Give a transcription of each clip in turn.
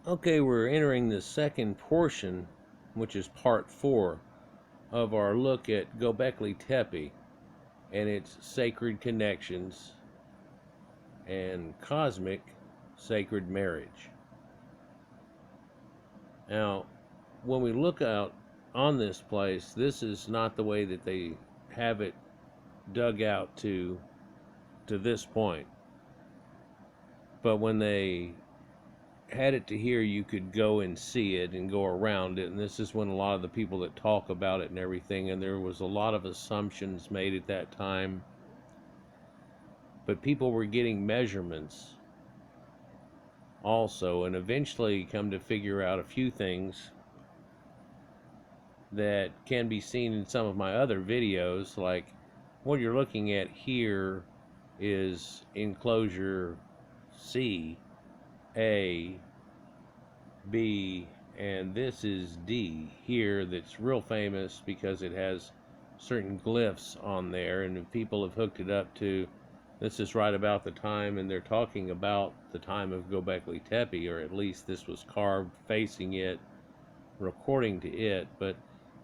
Okay, we're entering the second portion, which is part 4 of our look at Gobekli Tepe and its sacred connections and cosmic sacred marriage. Now, when we look out on this place, this is not the way that they have it dug out to this point. But when they had it to here, you could go and see it and go around it, and this is when a lot of the people that talk about it and everything, and there was a lot of assumptions made at that time, but people were getting measurements also, and eventually come to figure out a few things that can be seen in some of my other videos. Like what you're looking at here is enclosure C, A, B, and this is D here, that's real famous because it has certain glyphs on there, and people have hooked it up to this is right about the time, and they're talking about the time of Gobekli Tepe, or at least this was carved facing it, according to it. But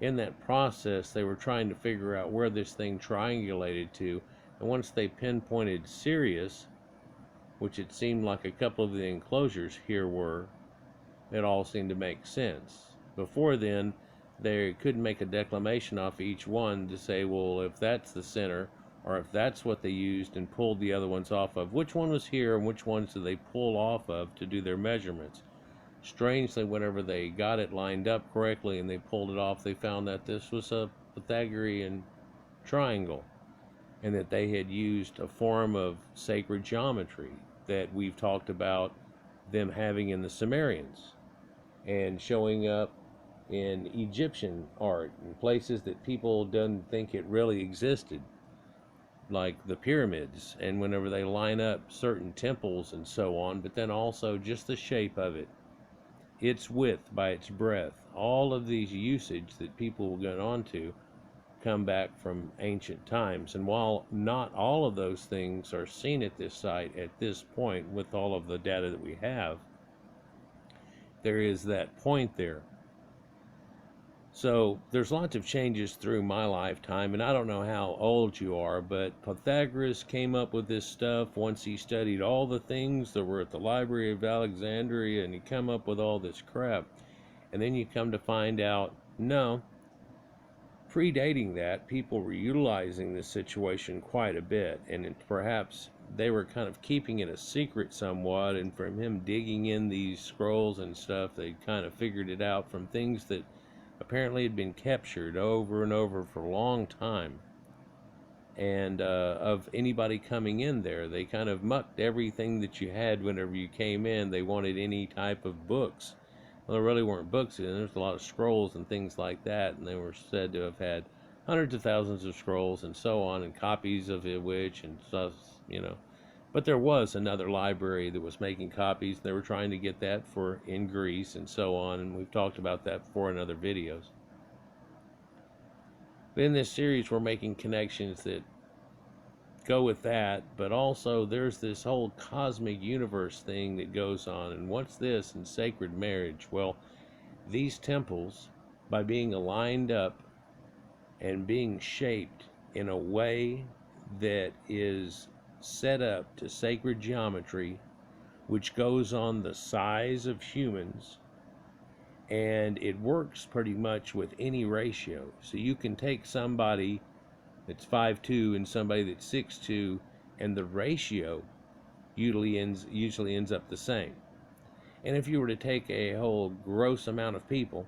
in that process they were trying to figure out where this thing triangulated to, and once they pinpointed Sirius, which it seemed like a couple of the enclosures here were, it all seemed to make sense. Before then, they couldn't make a declination off each one to say, well, if that's the center, or if that's what they used and pulled the other ones off of, which one was here and which ones did they pull off of to do their measurements. Strangely, whenever they got it lined up correctly and they pulled it off, they found that this was a Pythagorean triangle, and that they had used a form of sacred geometry that we've talked about them having in the Sumerians, and showing up in Egyptian art and places that people didn't think it really existed, like the pyramids, and whenever they line up certain temples and so on. But then also just the shape of it, its width by its breadth, all of these usage that people will get onto come back from ancient times. And while not all of those things are seen at this site at this point with all of the data that we have, there is that point there. So there's lots of changes through my lifetime, and I don't know how old you are, but Pythagoras came up with this stuff once he studied all the things that were at the Library of Alexandria, and he come up with all this crap. And then you come to find out, no, predating that, people were utilizing this situation quite a bit, and perhaps they were kind of keeping it a secret somewhat, and from him digging in these scrolls and stuff, they kind of figured it out from things that apparently had been captured over and over for a long time. And of anybody coming in there, they kind of mucked everything that you had whenever you came in. They wanted any type of books. Well, there really weren't books in. There's a lot of scrolls and things like that, and they were said to have had hundreds of thousands of scrolls and so on, and copies of it, which and stuff, you know. But there was another library that was making copies. They were trying to get that for in Greece and so on, and we've talked about that before in other videos. But in this series, we're making connections that go with that, but also there's this whole cosmic universe thing that goes on. And what's this in sacred marriage? Well, these temples, by being aligned up and being shaped in a way that is set up to sacred geometry, which goes on the size of humans, and it works pretty much with any ratio. So you can take somebody that's 5'2" and somebody that's 6'2", and the ratio usually ends up the same. And if you were to take a whole gross amount of people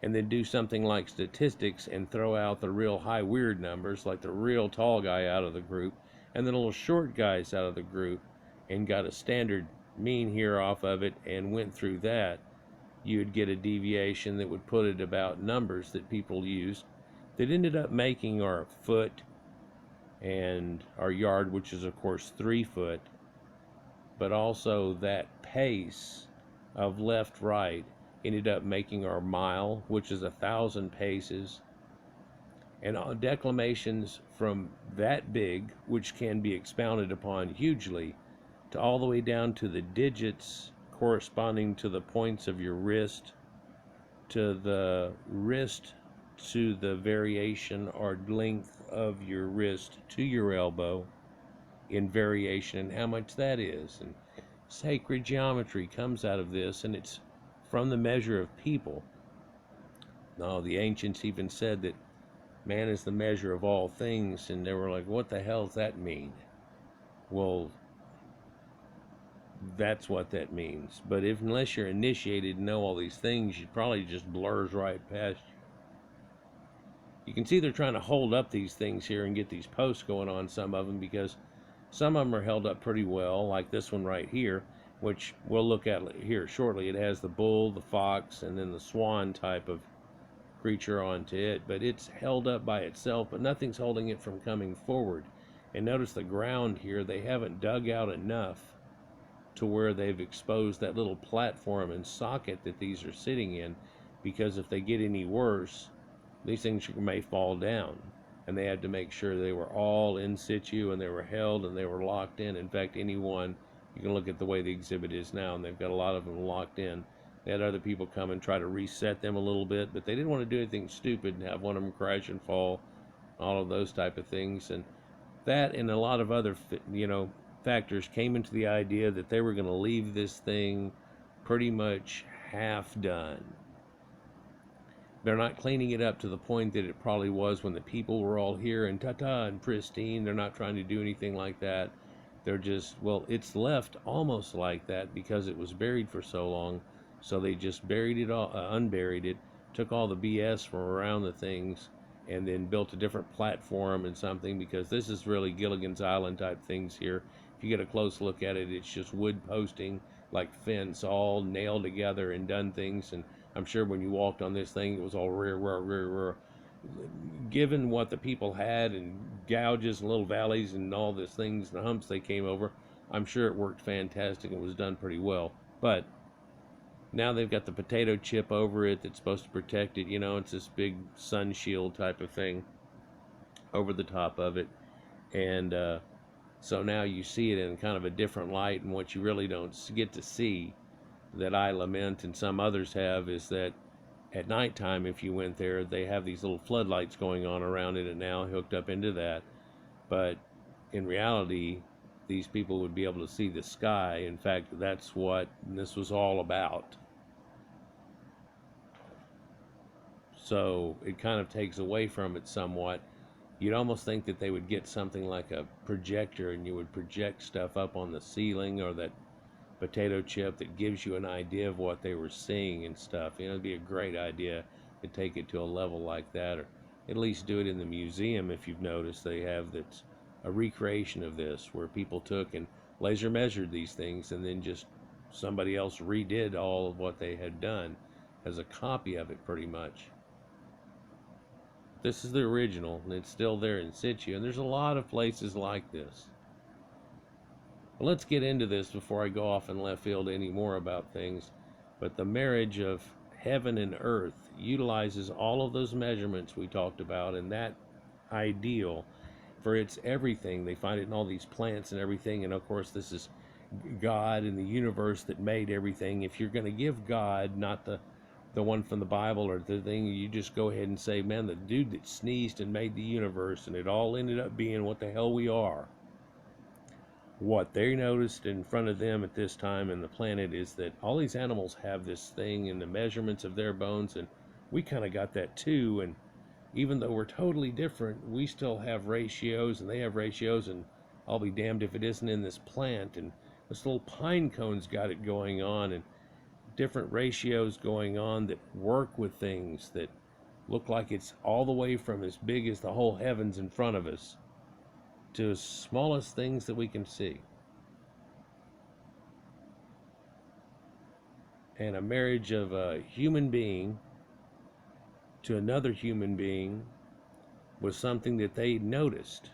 and then do something like statistics and throw out the real high weird numbers, like the real tall guy out of the group and the little short guys out of the group, and got a standard mean here off of it and went through that, you would get a deviation that would put it about numbers that people used that ended up making our foot and our yard, which is of course 3 foot, but also that pace of left-right ended up making our mile, which is 1,000 paces, and declamations from that big, which can be expounded upon hugely, to all the way down to the digits corresponding to the points of your wrist, to the wrist, to the variation or length of your wrist to your elbow in variation, and how much that is. And sacred geometry comes out of this, and it's from the measure of people. Now, the ancients even said that man is the measure of all things, and they were like, what the hell does that mean? Well, that's what that means. But unless you're initiated and know all these things, it probably just blurs right past you. You can see they're trying to hold up these things here and get these posts going on, some of them, because some of them are held up pretty well, like this one right here, which we'll look at here shortly. It has the bull, the fox, and then the swan type of creature onto it, but it's held up by itself, but nothing's holding it from coming forward. And notice the ground here, they haven't dug out enough to where they've exposed that little platform and socket that these are sitting in, because if they get any worse, these things may fall down. And they had to make sure they were all in situ and they were held and they were locked in. In fact, anyone, you can look at the way the exhibit is now, and they've got a lot of them locked in. They had other people come and try to reset them a little bit, but they didn't want to do anything stupid and have one of them crash and fall, all of those type of things. And that and a lot of other, factors came into the idea that they were going to leave this thing pretty much half done. They're not cleaning it up to the point that it probably was when the people were all here and ta-ta and pristine. They're not trying to do anything like that. They're just, well, it's left almost like that because it was buried for so long. So they just buried it all, unburied it, took all the BS from around the things, and then built a different platform and something, because this is really Gilligan's Island type things here. If you get a close look at it, it's just wood posting, like fence, all nailed together and done things. And I'm sure when you walked on this thing, it was all rear. Given what the people had and gouges and little valleys and all these things and the humps they came over, I'm sure it worked fantastic and was done pretty well. But now they've got the potato chip over it that's supposed to protect it. It's this big sun shield type of thing over the top of it. And so now you see it in kind of a different light. And what you really don't get to see, that I lament and some others have, is that at nighttime, if you went there, they have these little floodlights going on around it and now hooked up into that. But in reality, these people would be able to see the sky. In fact, that's what this was all about. So it kind of takes away from it somewhat. You'd almost think that they would get something like a projector and you would project stuff up on the ceiling, or that potato chip that gives you an idea of what they were seeing and stuff. It'd be a great idea to take it to a level like that, or at least do it in the museum. If you've noticed, they have that's a recreation of this, where people took and laser measured these things and then just somebody else redid all of what they had done as a copy of it pretty much. This is the original, and it's still there in situ, and there's a lot of places like this. Well, let's get into this before I go off in left field any more about things. But the marriage of heaven and earth utilizes all of those measurements we talked about, and that ideal for its everything. They find it in all these plants and everything, and of course this is God and the universe that made everything. If you're going to give God, not the one from the Bible or the thing, you just go ahead and say, man, the dude that sneezed and made the universe, and it all ended up being what the hell we are. What they noticed in front of them at this time in the planet is that all these animals have this thing in the measurements of their bones, and we kind of got that too. And even though we're totally different, we still have ratios, and they have ratios, and I'll be damned if it isn't in this plant. And this little pine cone's got it going on, and different ratios going on that work with things that look like it's all the way from as big as the whole heavens in front of us to as smallest things that we can see. And a marriage of a human being to another human being was something that they noticed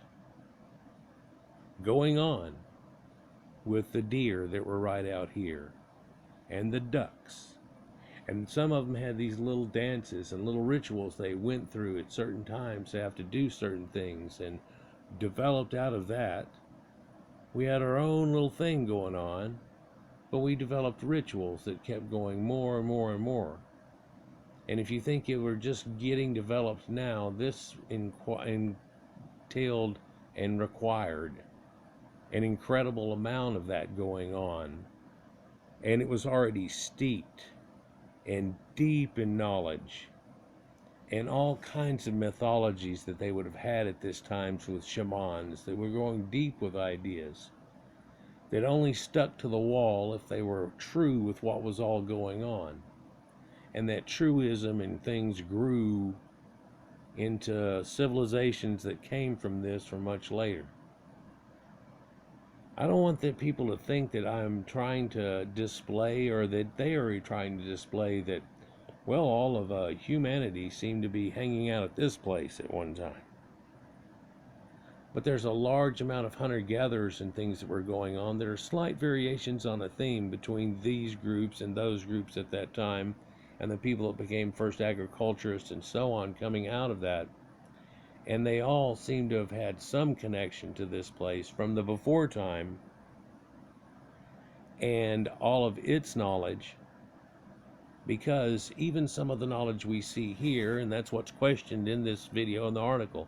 going on with the deer that were right out here, and the ducks. And some of them had these little dances and little rituals they went through at certain times. They have to do certain things, and developed out of that. We had our own little thing going on, But we developed rituals that kept going more and more and more. And if you think it were just getting developed now, this entailed and required an incredible amount of that going on. And it was already steeped and deep in knowledge and all kinds of mythologies that they would have had at this time with shamans that were going deep with ideas that only stuck to the wall if they were true with what was all going on. And that truism and things grew into civilizations that came from this for much later. I don't want the people to think that I'm trying to display, or that they are trying to display, that, well, all of humanity seemed to be hanging out at this place at one time. But there's a large amount of hunter-gatherers and things that were going on. There are slight variations on a theme between these groups and those groups at that time, and the people that became first agriculturists and so on coming out of that. And they all seem to have had some connection to this place from the before time and all of its knowledge, because even some of the knowledge we see here, and that's what's questioned in this video and the article,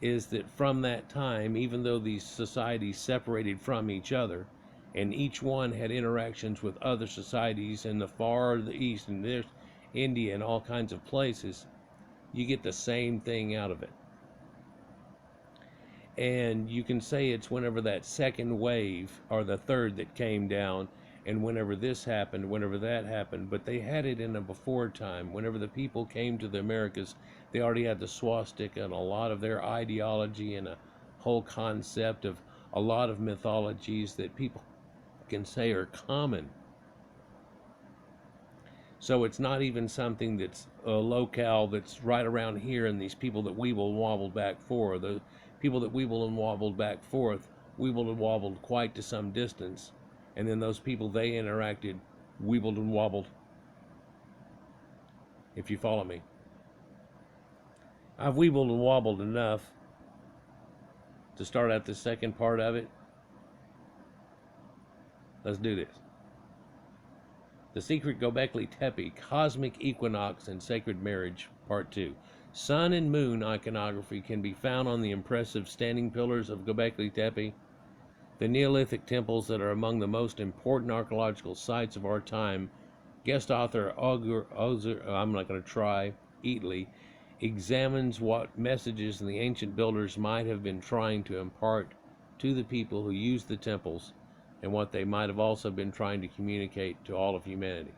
is that from that time, even though these societies separated from each other, and each one had interactions with other societies in the far the east, and there's India and all kinds of places, you get the same thing out of it. And you can say it's whenever that second wave, or the third that came down, and whenever this happened, whenever that happened, but they had it in a before time. Whenever the people came to the Americas, they already had the swastika and a lot of their ideology and a whole concept of a lot of mythologies that people can say are common. So it's not even something that's a locale that's right around here, and these people that weeble and wobbled back forth, the people that weeble and wobbled back forth, weebled and wobbled quite to some distance, and then those people they interacted weebled and wobbled, if you follow me. I've weebled and wobbled enough to start out the second part of it. Let's do this. The Secret Gobekli Tepe, Cosmic Equinox and Sacred Marriage, Part 2. Sun and moon iconography can be found on the impressive standing pillars of Gobekli Tepe, the Neolithic temples that are among the most important archaeological sites of our time. Guest author Eatley examines what messages the ancient builders might have been trying to impart to the people who used the temples, and what they might have also been trying to communicate to all of humanity.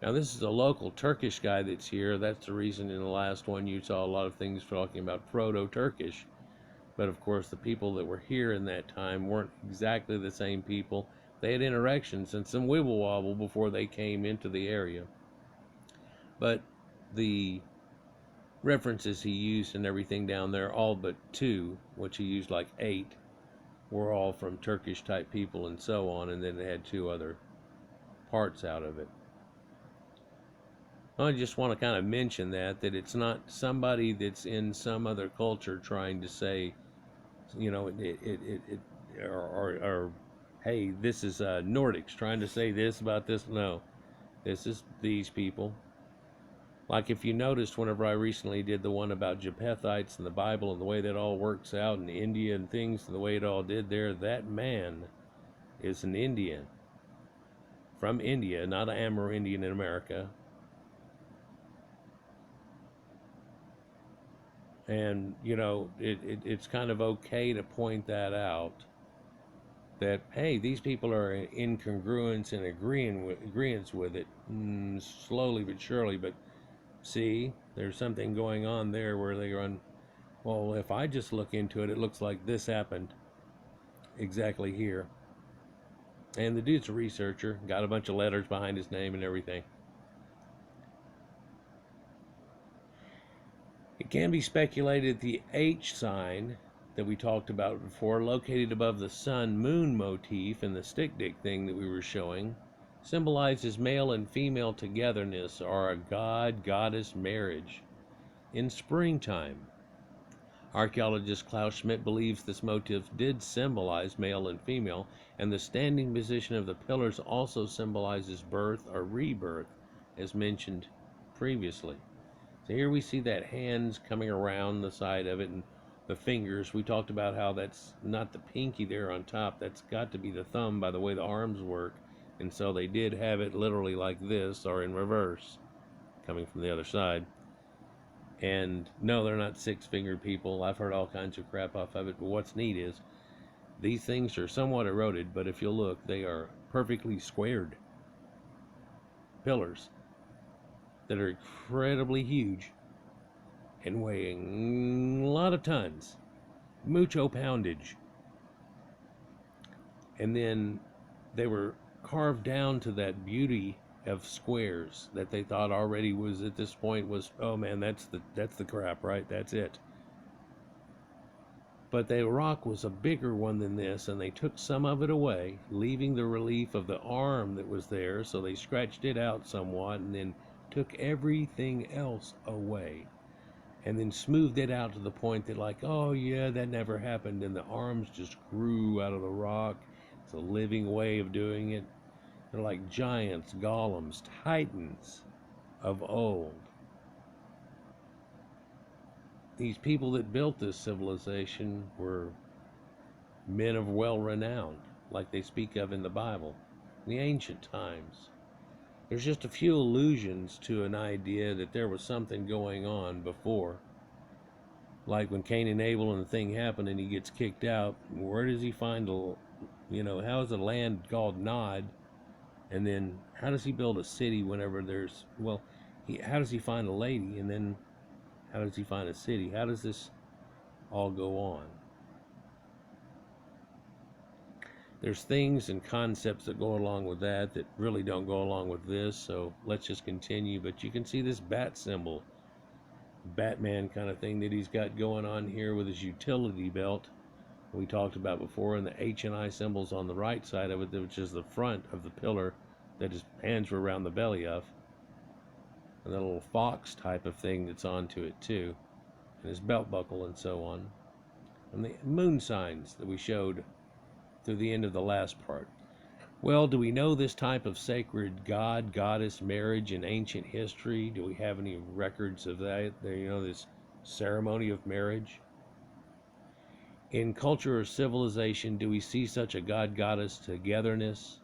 Now, this is a local Turkish guy that's here. That's the reason in the last one you saw a lot of things talking about Proto-Turkish. But of course, the people that were here in that time weren't exactly the same people. They had interactions and some wibble wobble before they came into the area. But the references he used and everything down there, all but 2, which he used like 8, were all from Turkish type people and so on, and then they had 2 other parts out of it. I just want to kind of mention that it's not somebody that's in some other culture trying to say, you know, or hey, this is Nordics trying to say this about this. No, this is these people. Like if you noticed, whenever I recently did the one about Japhethites and the Bible and the way that all works out in India and things, and the way it all did there, that man is an Indian. From India, not an Amerindian in America. And, you know, it's kind of okay to point that out. That, hey, these people are in congruence and agreeance with it, slowly but surely, but see, there's something going on there where they run, well, if I just look into it, it looks like this happened exactly here. And the dude's a researcher, got a bunch of letters behind his name and everything. It can be speculated the H sign that we talked about before, located above the sun-moon motif in the stick-dick thing that we were showing, symbolizes male and female togetherness, or a god-goddess marriage in springtime. Archaeologist Klaus Schmidt believes this motif did symbolize male and female, and the standing position of the pillars also symbolizes birth or rebirth, as mentioned previously. So here we see that hands coming around the side of it, and the fingers. We talked about how that's not the pinky there on top, that's got to be the thumb by the way the arms work, and so they did have it literally like this or in reverse, coming from the other side. And no, they're not six-fingered people. I've heard all kinds of crap off of it, but what's neat is these things are somewhat eroded, but if you look, they are perfectly squared pillars that are incredibly huge and weighing a lot of tons, mucho poundage. And then they were carved down to that beauty of squares that they thought already was at this point was, oh man, that's the crap, right? That's it. But the rock was a bigger one than this, and they took some of it away, leaving the relief of the arm that was there, so they scratched it out somewhat and then took everything else away and then smoothed it out to the point that, like, oh yeah, that never happened, and the arms just grew out of the rock. It's a living way of doing it. They're like giants, golems, titans of old. These people that built this civilization were men of well renown, like they speak of in the Bible, in the ancient times. There's just a few allusions to an idea that there was something going on before. Like when Cain and Abel and the thing happened and he gets kicked out, where does he find how is a land called Nod? And then how does he build a city whenever there's, how does he find a lady? And then how does he find a city? How does this all go on? There's things and concepts that go along with that really don't go along with this, so let's just continue. But you can see this bat symbol, Batman kind of thing that he's got going on here with his utility belt we talked about before, and the H and I symbols on the right side of it, which is the front of the pillar that his hands were around the belly of, and the little fox type of thing that's onto it too, and his belt buckle and so on, and the moon signs that we showed through the end of the last part. Well, do we know this type of sacred god, goddess marriage in ancient history? Do we have any records of that? This ceremony of marriage? In culture or civilization, do we see such a god-goddess togetherness?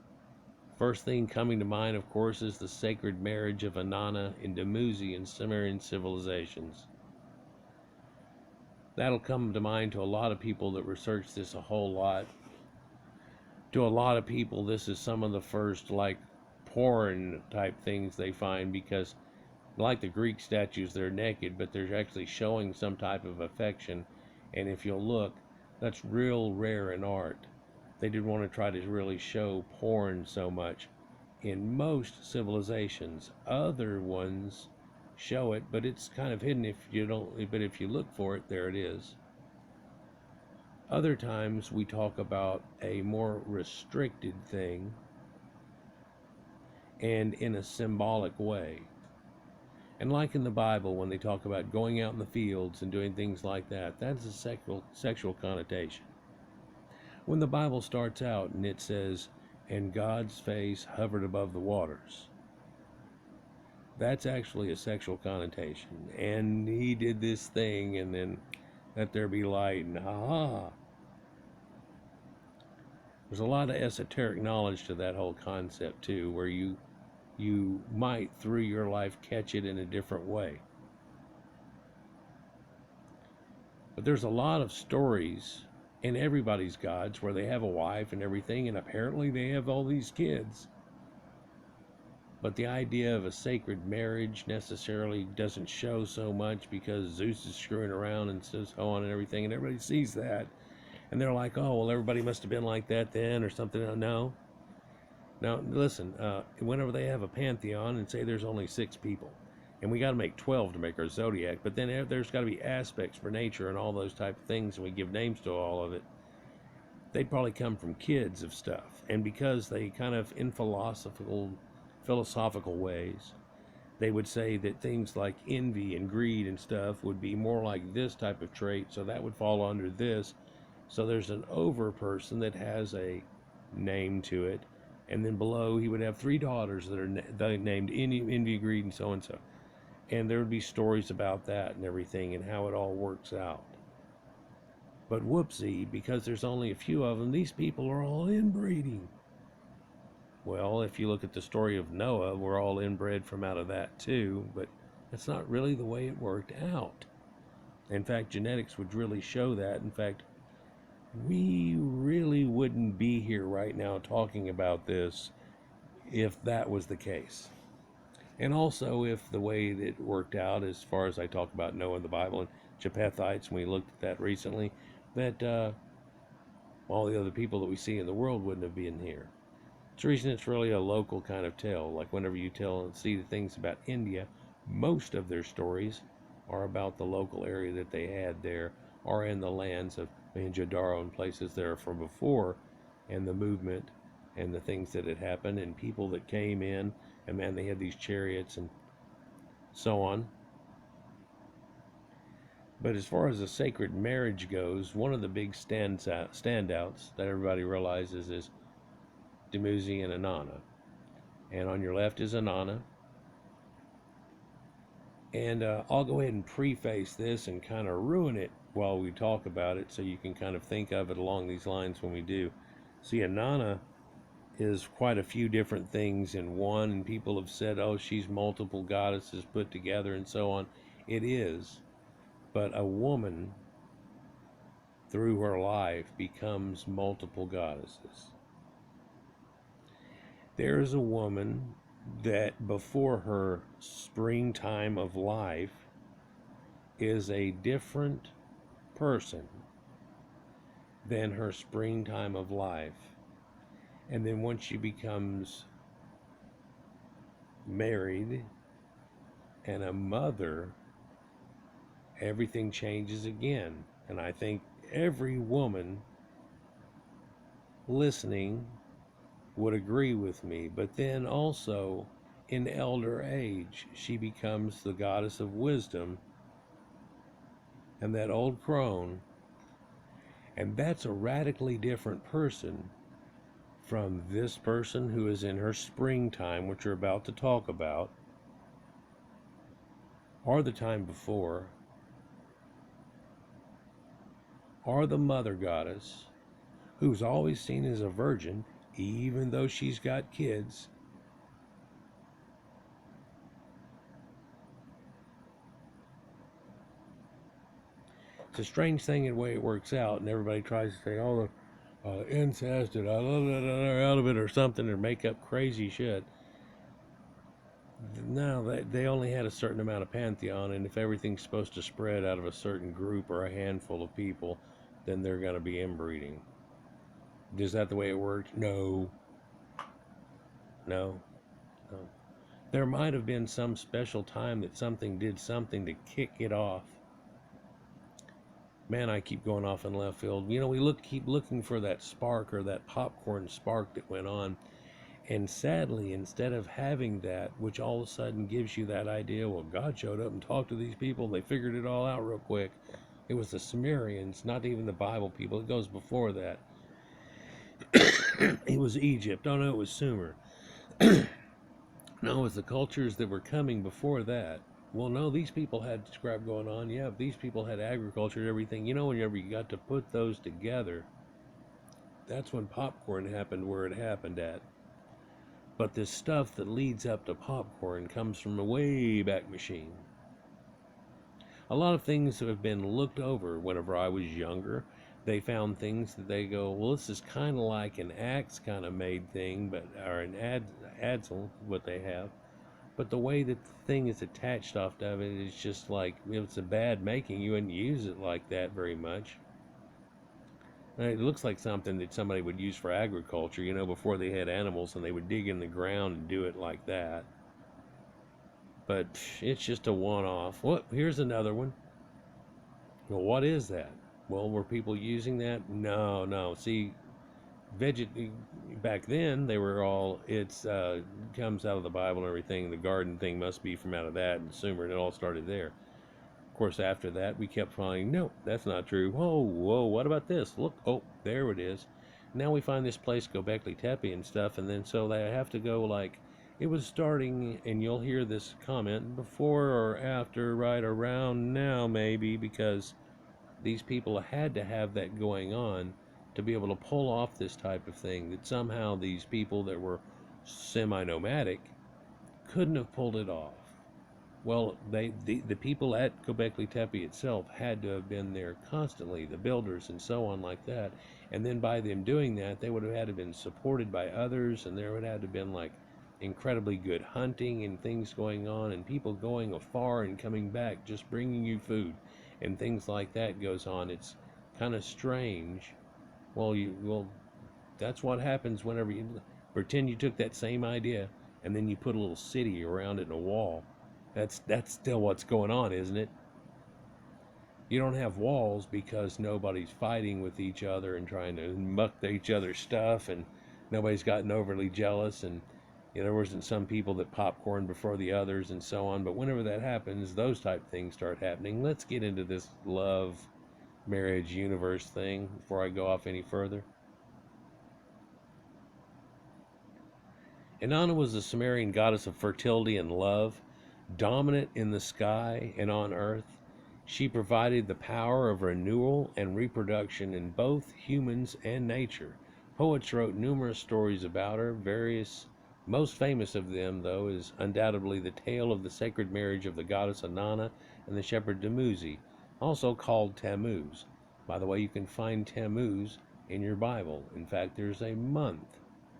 First thing coming to mind, of course, is the sacred marriage of Inanna and Dumuzi in Sumerian civilizations. That'll come to mind to a lot of people that research this a whole lot. To a lot of people, this is some of the first, like, porn type things they find, because like the Greek statues, they're naked, but they're actually showing some type of affection. And if you'll look, that's real rare in art. They didn't want to try to really show porn so much in most civilizations. Other ones show it, but it's kind of hidden if you don't, but if you look for it, there it is. Other times we talk about a more restricted thing and in a symbolic way. And like in the Bible, when they talk about going out in the fields and doing things like that, that's a sexual connotation. When the Bible starts out and it says, and God's face hovered above the waters, that's actually a sexual connotation. And he did this thing, and then let there be light, and There's a lot of esoteric knowledge to that whole concept too, where you might through your life catch it in a different way. But there's a lot of stories in everybody's gods where they have a wife and everything, and apparently they have all these kids. But the idea of a sacred marriage necessarily doesn't show so much, because Zeus is screwing around and so on and everything, and everybody sees that. And they're like, oh, well, everybody must have been like that then or something. No. Now, listen, whenever they have a pantheon and say there's only 6 people, and we got to make 12 to make our zodiac, but then there's got to be aspects for nature and all those type of things, and we give names to all of it, they'd probably come from kids of stuff. And because they kind of, in philosophical ways, they would say that things like envy and greed and stuff would be more like this type of trait, so that would fall under this. So there's an over person that has a name to it, and then below he would have three daughters that are named envy, greed, and so and so. And there would be stories about that and everything and how it all works out. But whoopsie, because there's only a few of them, these people are all inbreeding. Well, if you look at the story of Noah, we're all inbred from out of that too, but that's not really the way it worked out. In fact, genetics would really show that. In fact, we really wouldn't be here right now talking about this if that was the case. And also if the way that it worked out, as far as I talk about Noah in the Bible and Japhethites, and we looked at that recently, that all the other people that we see in the world wouldn't have been here. It's the reason it's really a local kind of tale. Like whenever you tell and see the things about India, most of their stories are about the local area that they had there, or in the lands of Mohenjo-daro and places there from before, and the movement and the things that had happened and people that came in, and man, they had these chariots and so on. But as far as the sacred marriage goes, one of the big standouts that everybody realizes is Dumuzi and Inanna. And on your left is Inanna. And I'll go ahead and preface this and kind of ruin it while we talk about it, so you can kind of think of it along these lines when we do. See, Inanna is quite a few different things in one, and people have said, oh, she's multiple goddesses put together and so on. It is. But a woman, through her life, becomes multiple goddesses. There is a woman that before her springtime of life is a different person than her springtime of life. And then once she becomes married and a mother, everything changes again. And I think every woman listening would agree with me. But then also, in elder age, she becomes the goddess of wisdom and that old crone. And that's a radically different person from this person who is in her springtime, which we're about to talk about, or the time before, or the mother goddess, who's always seen as a virgin, even though she's got kids. It's a strange thing in the way it works out, and everybody tries to say, oh, incest and out of it or something, or make up crazy shit. No, they only had a certain amount of pantheon, and if everything's supposed to spread out of a certain group or a handful of people, then they're going to be inbreeding. Is that the way it worked? No. There might have been some special time that something did something to kick it off. Man, I keep going off in left field. You know, we keep looking for that spark, or that popcorn spark that went on. And sadly, instead of having that, which all of a sudden gives you that idea, well, God showed up and talked to these people, they figured it all out real quick. It was the Sumerians, not even the Bible people. It goes before that. It was Egypt. Oh no, it was Sumer. No, it was the cultures that were coming before that. Well, no, these people had scrap going on. Yeah, these people had agriculture and everything. You know, whenever you got to put those together, that's when popcorn happened where it happened at. But this stuff that leads up to popcorn comes from a way back machine. A lot of things have been looked over whenever I was younger. They found things that they go, well, this is kind of like an axe kind of made thing, but or an adzle, what they have. But the way that the thing is attached off of it is just like, if it's a bad making, you wouldn't use it like that very much. And it looks like something that somebody would use for agriculture, you know, before they had animals, and they would dig in the ground and do it like that. But it's just a one-off. What? Here's another one. Well, what is that? Well, were people using that? No. See, veget back then they were all, it's comes out of the Bible and everything. The garden thing must be from out of that and Sumer, and it all started there. Of course, after that we kept finding, no, that's not true. Whoa, whoa, what about this? Look, oh, there it is. Now we find this place Gobekli Tepe and stuff, and then so they have to go like, it was starting, and you'll hear this comment, before or after, right around now maybe, because these people had to have that going on to be able to pull off this type of thing, that somehow these people that were semi-nomadic couldn't have pulled it off. Well, the people at Gobekli Tepe itself had to have been there constantly, the builders and so on like that. And then by them doing that, they would have had to have been supported by others, and there would have to have been like incredibly good hunting and things going on, and people going afar and coming back, just bringing you food and things like that goes on. It's kind of strange. Well, that's what happens whenever you pretend you took that same idea and then you put a little city around it in a wall. That's still what's going on, isn't it? You don't have walls because nobody's fighting with each other and trying to muck each other's stuff, and nobody's gotten overly jealous, and there wasn't some people that popcorn before the others and so on. But whenever that happens, those type things start happening. Let's get into this love, marriage, universe thing before I go off any further. Inanna was the Sumerian goddess of fertility and love, dominant in the sky and on earth. She provided the power of renewal and reproduction in both humans and nature. Poets wrote numerous stories about her. Most famous of them, though, is undoubtedly the tale of the sacred marriage of the goddess Inanna and the shepherd Dumuzi, also called Tammuz. By the way, you can find Tammuz in your Bible. In fact, there's a month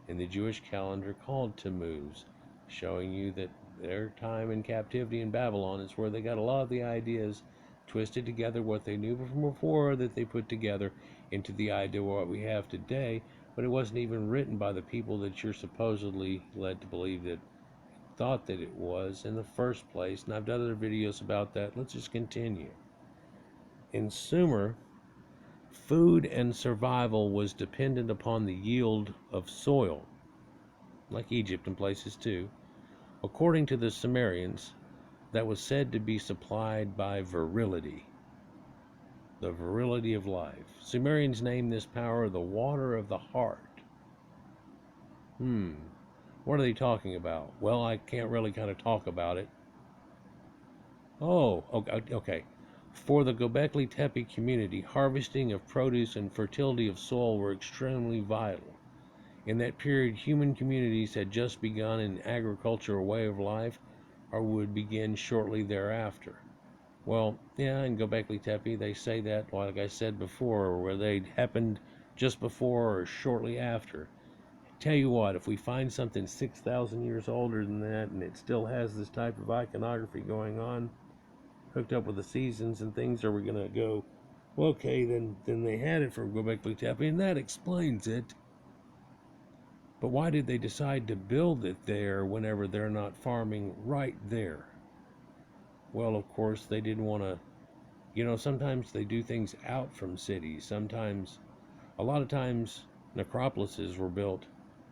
in the Jewish calendar called Tammuz, showing you that their time in captivity in Babylon is where they got a lot of the ideas twisted together, what they knew from before, that they put together into the idea of what we have today. But it wasn't even written by the people that you're supposedly led to believe that thought that it was in the first place. And I've done other videos about that. Let's just continue. In Sumer, food and survival was dependent upon the yield of soil, like Egypt and places too. According to the Sumerians, that was said to be supplied by virility, the virility of life. Sumerians named this power the water of the heart. What are they talking about? Well, I can't really kind of talk about it. Oh, okay. For the Gobekli Tepe community, harvesting of produce and fertility of soil were extremely vital. In that period, human communities had just begun an agricultural way of life, or would begin shortly thereafter. Well, yeah, in Gobekli Tepe, they say that, like I said before, where they happened just before or shortly after. Tell you what, if we find something 6,000 years older than that, and it still has this type of iconography going on, hooked up with the seasons and things, are we going to go, well, okay, then they had it for Gobekli Tepe, and that explains it. But why did they decide to build it there whenever they're not farming right there? Well, of course, they didn't want to, sometimes they do things out from cities. A lot of times, necropolises were built,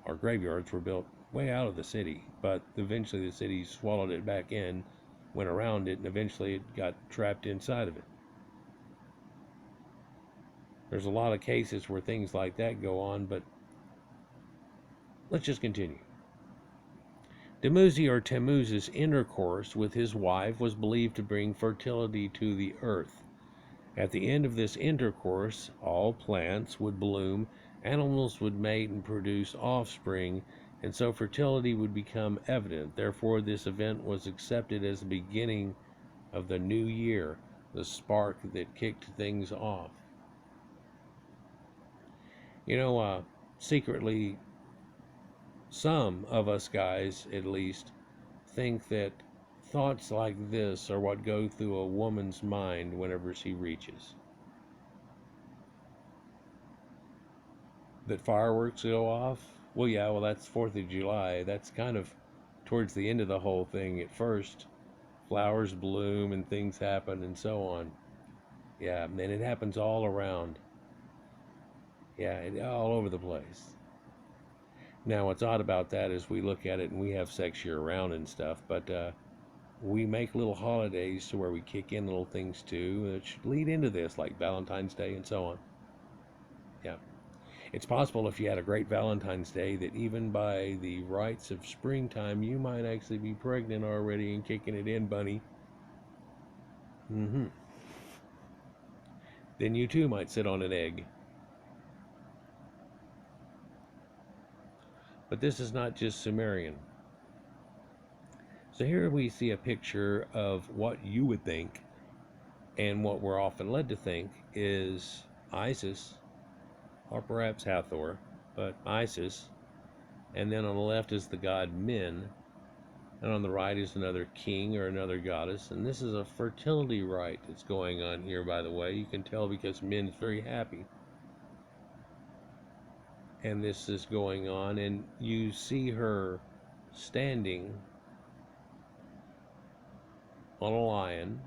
or graveyards were built way out of the city, but eventually the city swallowed it back in, went around it, and eventually it got trapped inside of it. There's a lot of cases where things like that go on, but let's just continue. Dumuzi or Tammuz's intercourse with his wife was believed to bring fertility to the earth. At the end of this intercourse, all plants would bloom, animals would mate and produce offspring, and so fertility would become evident. Therefore, this event was accepted as the beginning of the new year, the spark that kicked things off. Secretly, some of us guys, at least, think that thoughts like this are what go through a woman's mind whenever she reaches. That fireworks go off? Well, that's 4th of July. That's kind of towards the end of the whole thing. At first, flowers bloom and things happen and so on. Yeah, and it happens all around. Yeah, all over the place. Now, what's odd about that is we look at it and we have sex year round and stuff, but we make little holidays to where we kick in little things too, which lead into this, like Valentine's Day and so on. Yeah. It's possible if you had a great Valentine's Day that even by the rites of springtime, you might actually be pregnant already and kicking it in, bunny. Mm-hmm. Then you too might sit on an egg. But this is not just Sumerian. So here we see a picture of what you would think, and what we're often led to think is Isis, or perhaps Hathor, but Isis. And then on the left is the god Min, and on the right is another king or another goddess. And this is a fertility rite that's going on here, by the way. You can tell because Min is very happy. And this is going on, and you see her standing on a lion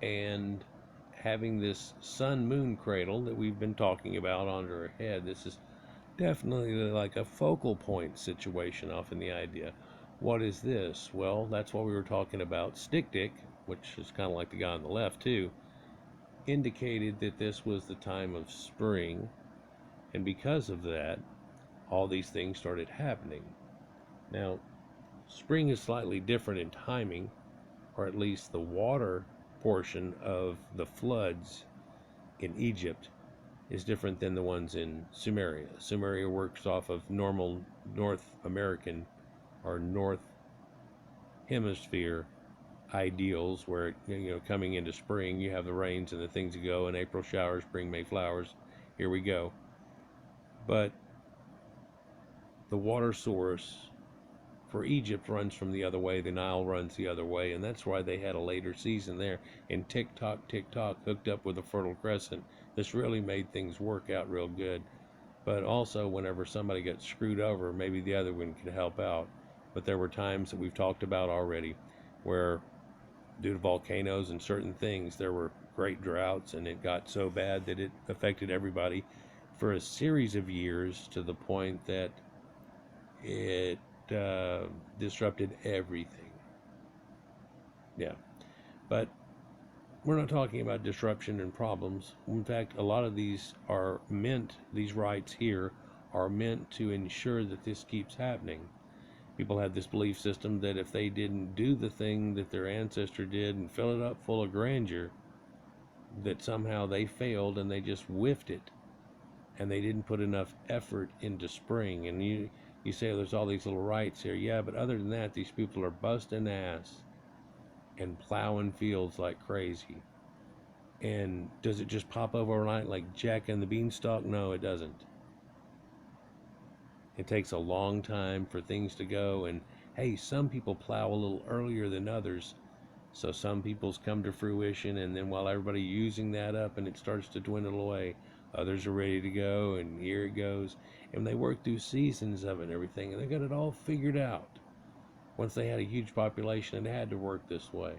and having this sun moon cradle that we've been talking about on her head. This is definitely like a focal point situation off in the idea. What is this? Well, that's what we were talking about. Stick Dick, which is kind of like the guy on the left too, indicated that this was the time of spring, and because of that, all these things started happening. Now, spring is slightly different in timing, or at least the water portion of the floods in Egypt is different than the ones in Sumeria. Sumeria works off of normal North American or North Hemisphere ideals where, coming into spring, you have the rains and the things that go, and April showers, spring, May flowers. Here we go. But the water source for Egypt runs from the other way, the Nile runs the other way, and that's why they had a later season there. And tick tock, hooked up with a fertile crescent. This really made things work out real good. But also, whenever somebody got screwed over, maybe the other one could help out. But there were times that we've talked about already where, due to volcanoes and certain things, there were great droughts, and it got so bad that it affected everybody for a series of years to the point that it disrupted everything. Yeah. But we're not talking about disruption and problems. In fact, a lot of these rites here are meant to ensure that this keeps happening. People have this belief system that if they didn't do the thing that their ancestor did and fill it up full of grandeur, that somehow they failed and they just whiffed it, and they didn't put enough effort into spring. And you say, oh, there's all these little rites here. Yeah, but other than that, these people are busting ass and plowing fields like crazy. And does it just pop overnight like Jack and the Beanstalk? No, it doesn't. It takes a long time for things to go. And hey, some people plow a little earlier than others. So some people's come to fruition, and then while everybody's using that up and it starts to dwindle away, others are ready to go, and here it goes. And they work through seasons of it and everything, and they got it all figured out. Once they had a huge population, it had to work this way.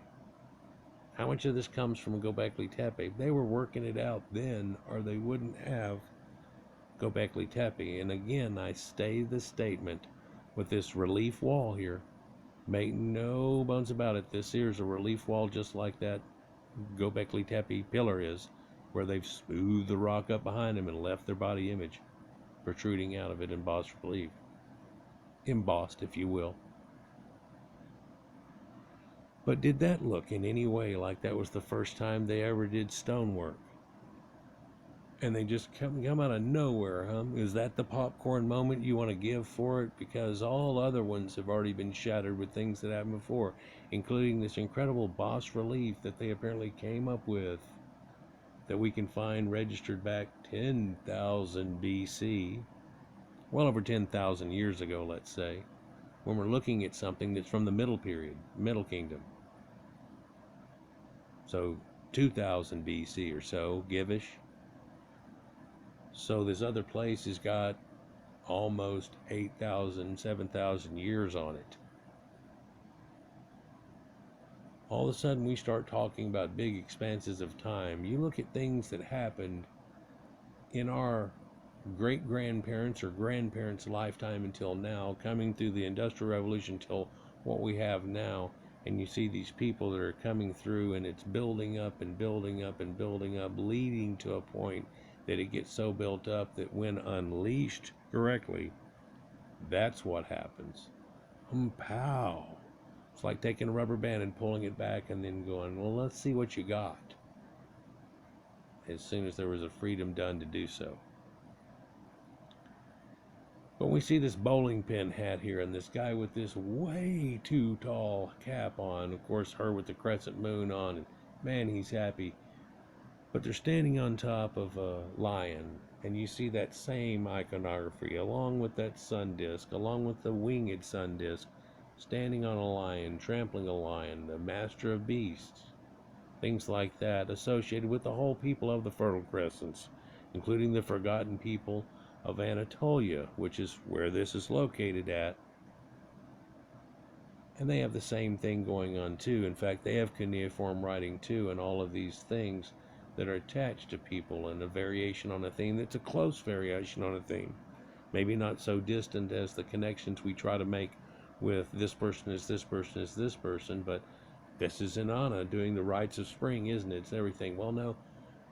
How much of this comes from Gobekli Tepe? They were working it out then, or they wouldn't have Gobekli Tepe. And again, I stay the statement with this relief wall here. Make no bones about it. This here's a relief wall just like that Gobekli Tepe pillar is, where they've smoothed the rock up behind them and left their body image protruding out of it in bas relief. Embossed, if you will. But did that look in any way like that was the first time they ever did stonework? And they just come out of nowhere, huh? Is that the popcorn moment you want to give for it? Because all other ones have already been shattered with things that happened before, including this incredible bas relief that they apparently came up with, that we can find registered back 10,000 BC, well over 10,000 years ago, let's say, when we're looking at something that's from the Middle Period, Middle Kingdom. So 2000 BC or so, give-ish. So this other place has got almost 8,000, 7,000 years on it. All of a sudden we start talking about big expanses of time. You look at things that happened in our great-grandparents or grandparents' lifetime until now, coming through the Industrial Revolution till what we have now, and you see these people that are coming through, and it's building up and building up and building up, leading to a point that it gets so built up that when unleashed correctly, that's what happens. Pow! It's like taking a rubber band and pulling it back and then going, well, let's see what you got. As soon as there was a freedom done to do so. But we see this bowling pin hat here, and this guy with this way too tall cap on. Of course, her with the crescent moon on, and man, he's happy. But they're standing on top of a lion, and you see that same iconography, along with that sun disk, along with the winged sun disk, standing on a lion, trampling a lion, the master of beasts. Things like that associated with the whole people of the Fertile Crescents, including the forgotten people of Anatolia, which is where this is located at. And they have the same thing going on too. In fact, they have cuneiform writing too, and all of these things that are attached to people, and a variation on a theme that's a close variation on a theme. Maybe not so distant as the connections we try to make with this person is this person is this person, but this is Inanna doing the rites of spring, isn't it? It's everything. Well, no,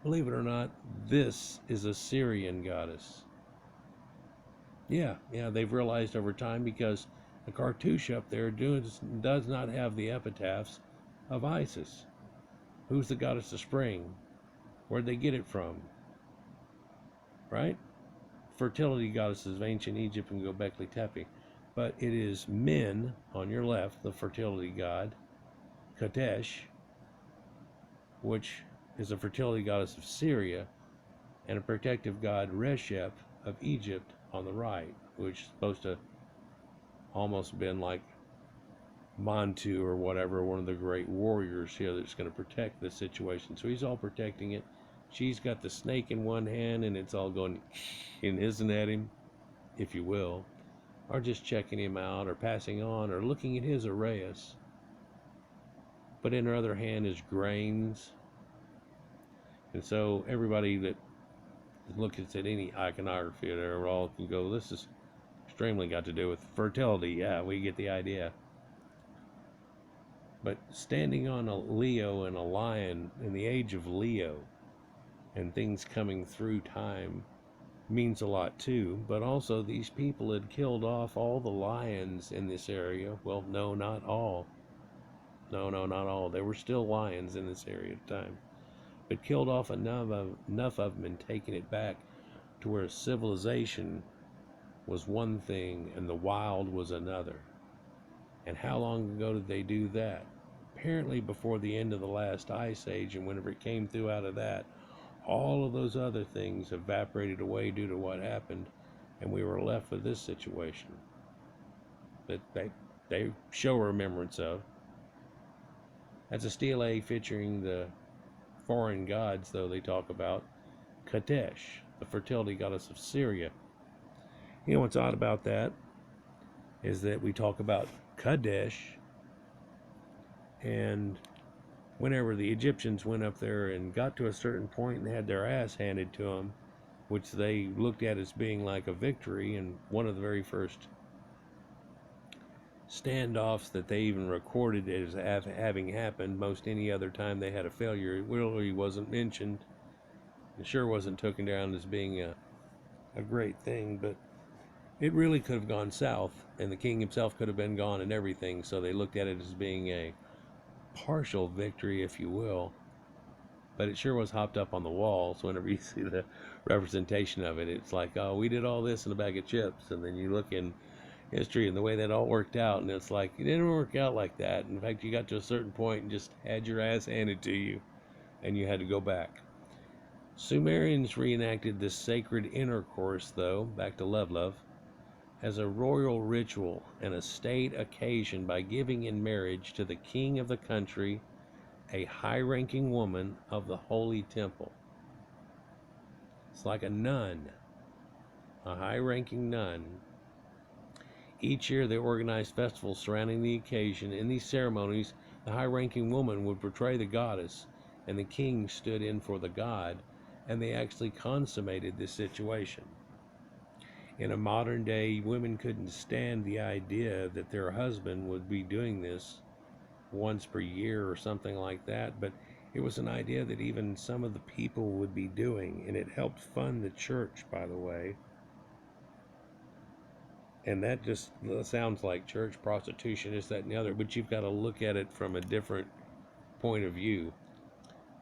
believe it or not, this is a Syrian goddess. Yeah, they've realized over time, because the cartouche up there does not have the epitaphs of Isis. Who's the goddess of spring? Where'd they get it from? Right? Fertility goddesses of ancient Egypt and Gobekli Tepe. But it is Min on your left, the fertility god, Kadesh, which is a fertility goddess of Syria, and a protective god, Reshep, of Egypt on the right, which is supposed to almost been like Mantu or whatever, one of the great warriors here that's going to protect the situation. So he's all protecting it. She's got the snake in one hand, and it's all going and hissing at him, if you will, or just checking him out, or passing on, or looking at his arrayas. But in her other hand is grains. And so everybody that looks at any iconography there all can go, this is extremely got to do with fertility. Yeah, we get the idea. But standing on a Leo and a lion in the age of Leo, and things coming through time, means a lot too. But also, these people had killed off all the lions in this area. Well, no, not all. No, not all. There were still lions in this area at the time, but killed off enough of them and taken it back to where civilization was one thing and the wild was another. And how long ago did they do that? Apparently before the end of the last ice age, and whenever it came through out of that, all of those other things evaporated away due to what happened, and we were left with this situation that they show remembrance of. That's a stele featuring the foreign gods, though, they talk about Kadesh, the fertility goddess of Syria. You know what's odd about that is that we talk about Kadesh, and whenever the Egyptians went up there and got to a certain point and had their ass handed to them, which they looked at as being like a victory, and one of the very first standoffs that they even recorded as having happened. Most any other time they had a failure, it really wasn't mentioned. It sure wasn't taken down as being a great thing, but it really could have gone south, and the king himself could have been gone and everything. So they looked at it as being a partial victory, if you will, but it sure was hopped up on the wall. So whenever you see the representation of it, it's like, oh, we did all this in a bag of chips. And then you look in history and the way that all worked out, and it's like, it didn't work out like that. In fact, you got to a certain point and just had your ass handed to you, and you had to go back. Sumerians reenacted this sacred intercourse, though, back to love, as a royal ritual and a state occasion by giving in marriage to the king of the country a high-ranking woman of the holy temple. It's like a nun, a high-ranking nun. Each year they organized festivals surrounding the occasion. In these ceremonies, the high-ranking woman would portray the goddess, and the king stood in for the god, and they actually consummated this situation. In a modern day, women couldn't stand the idea that their husband would be doing this once per year or something like that, but it was an idea that even some of the people would be doing, and it helped fund the church, by the way. And that just sounds like church prostitution, is that and the other, but you've got to look at it from a different point of view.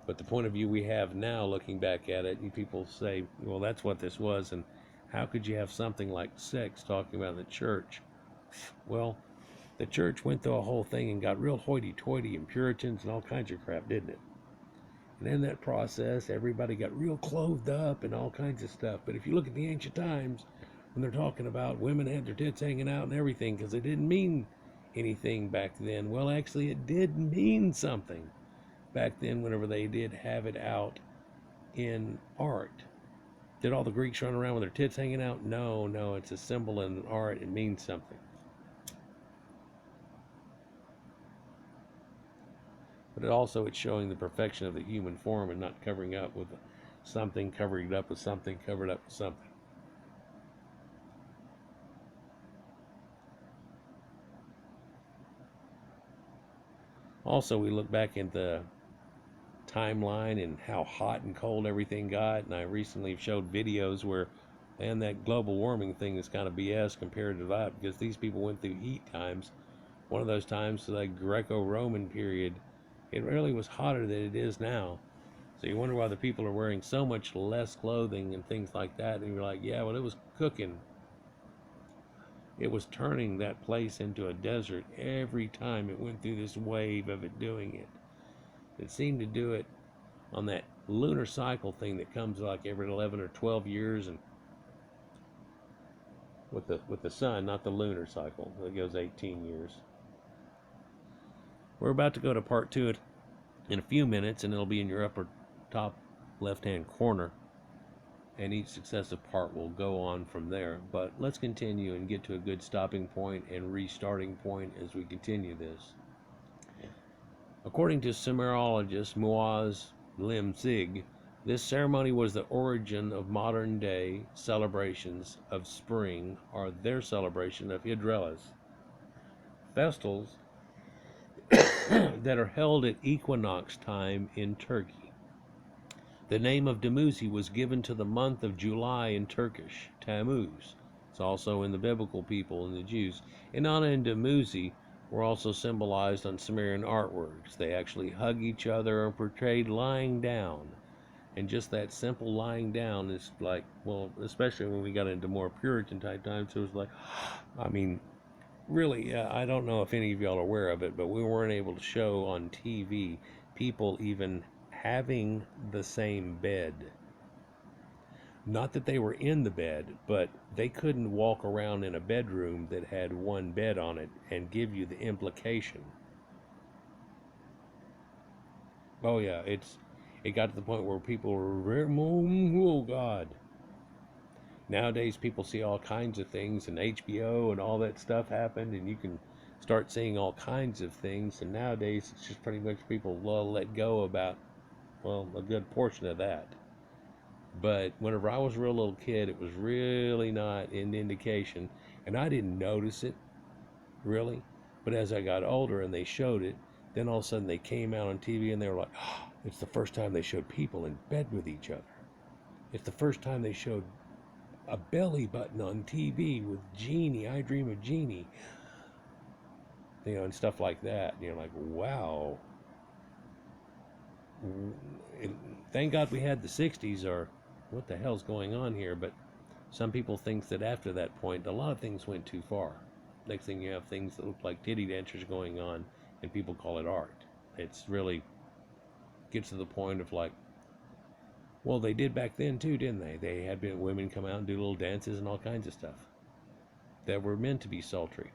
But the point of view we have now, looking back at it, and people say, well, that's what this was, and how could you have something like sex talking about the church? Well, the church went through a whole thing and got real hoity-toity and Puritans and all kinds of crap, didn't it? And in that process, everybody got real clothed up and all kinds of stuff. But if you look at the ancient times, when they're talking about women had their tits hanging out and everything, because it didn't mean anything back then. Well, actually, it did mean something back then whenever they did have it out in art. Did all the Greeks run around with their tits hanging out? No, no, it's a symbol in art. It means something. But it's showing the perfection of the human form and not covering up with something, covering it up with something, covered up with something. Also, we look back at the timeline and how hot and cold everything got, and I recently showed videos where, and that global warming thing is kind of BS compared to that, because these people went through heat times. One of those times, the Greco-Roman period, it really was hotter than it is now. So you wonder why the people are wearing so much less clothing and things like that, and you're like, yeah, well, it was cooking. It was turning that place into a desert every time it went through this wave of it doing it. It seemed to do it on that lunar cycle thing that comes like every 11 or 12 years, and with the sun, not the lunar cycle. It goes 18 years. We're about to go to part 2 in a few minutes, and it'll be in your upper top left-hand corner, and each successive part will go on from there. But let's continue and get to a good stopping point and restarting point as we continue this. According to Sumerologist Muaz Limzig, this ceremony was the origin of modern day celebrations of spring, or their celebration of Hydraelis, festivals that are held at equinox time in Turkey. The name of Dumuzi was given to the month of July in Turkish, Tammuz. It's also in the biblical people and the Jews. Inanna and Dumuzi were also symbolized on Sumerian artworks. They actually hug each other and portrayed lying down. And just that simple lying down is like, well, especially when we got into more Puritan type times, it was like, I mean, really, I don't know if any of y'all are aware of it, but we weren't able to show on TV people even having the same bed. Not that they were in the bed, but they couldn't walk around in a bedroom that had one bed on it and give you the implication. Oh yeah, it got to the point where people were, oh God. Nowadays people see all kinds of things, and HBO and all that stuff happened, and you can start seeing all kinds of things, and nowadays it's just pretty much people let go about, well, a good portion of that. But whenever I was a real little kid, it was really not an indication, and I didn't notice it, really. But as I got older and they showed it, then all of a sudden they came out on TV and they were like, oh, it's the first time they showed people in bed with each other. It's the first time they showed a belly button on TV with Jeannie, I Dream of Jeannie, and stuff like that. And you're like, wow. Thank God we had the 60s, or what the hell's going on here? But some people think that after that point, a lot of things went too far. Next thing you have things that look like titty dancers going on, and people call it art. It's really gets to the point of like, well, they did back then too, didn't they? They had women come out and do little dances and all kinds of stuff that were meant to be sultry,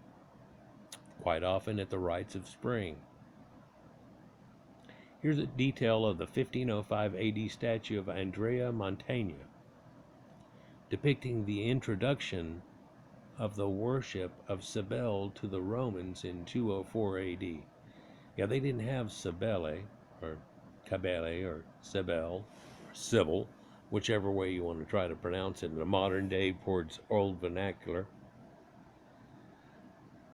quite often at the rites of spring. Here's a detail of the 1505 AD statue of Andrea Mantegna, depicting the introduction of the worship of Cybele to the Romans in 204 AD. Yeah, they didn't have Cybele, or Cabele, or Cybele, or Sybil, whichever way you want to try to pronounce it in the modern day towards old vernacular.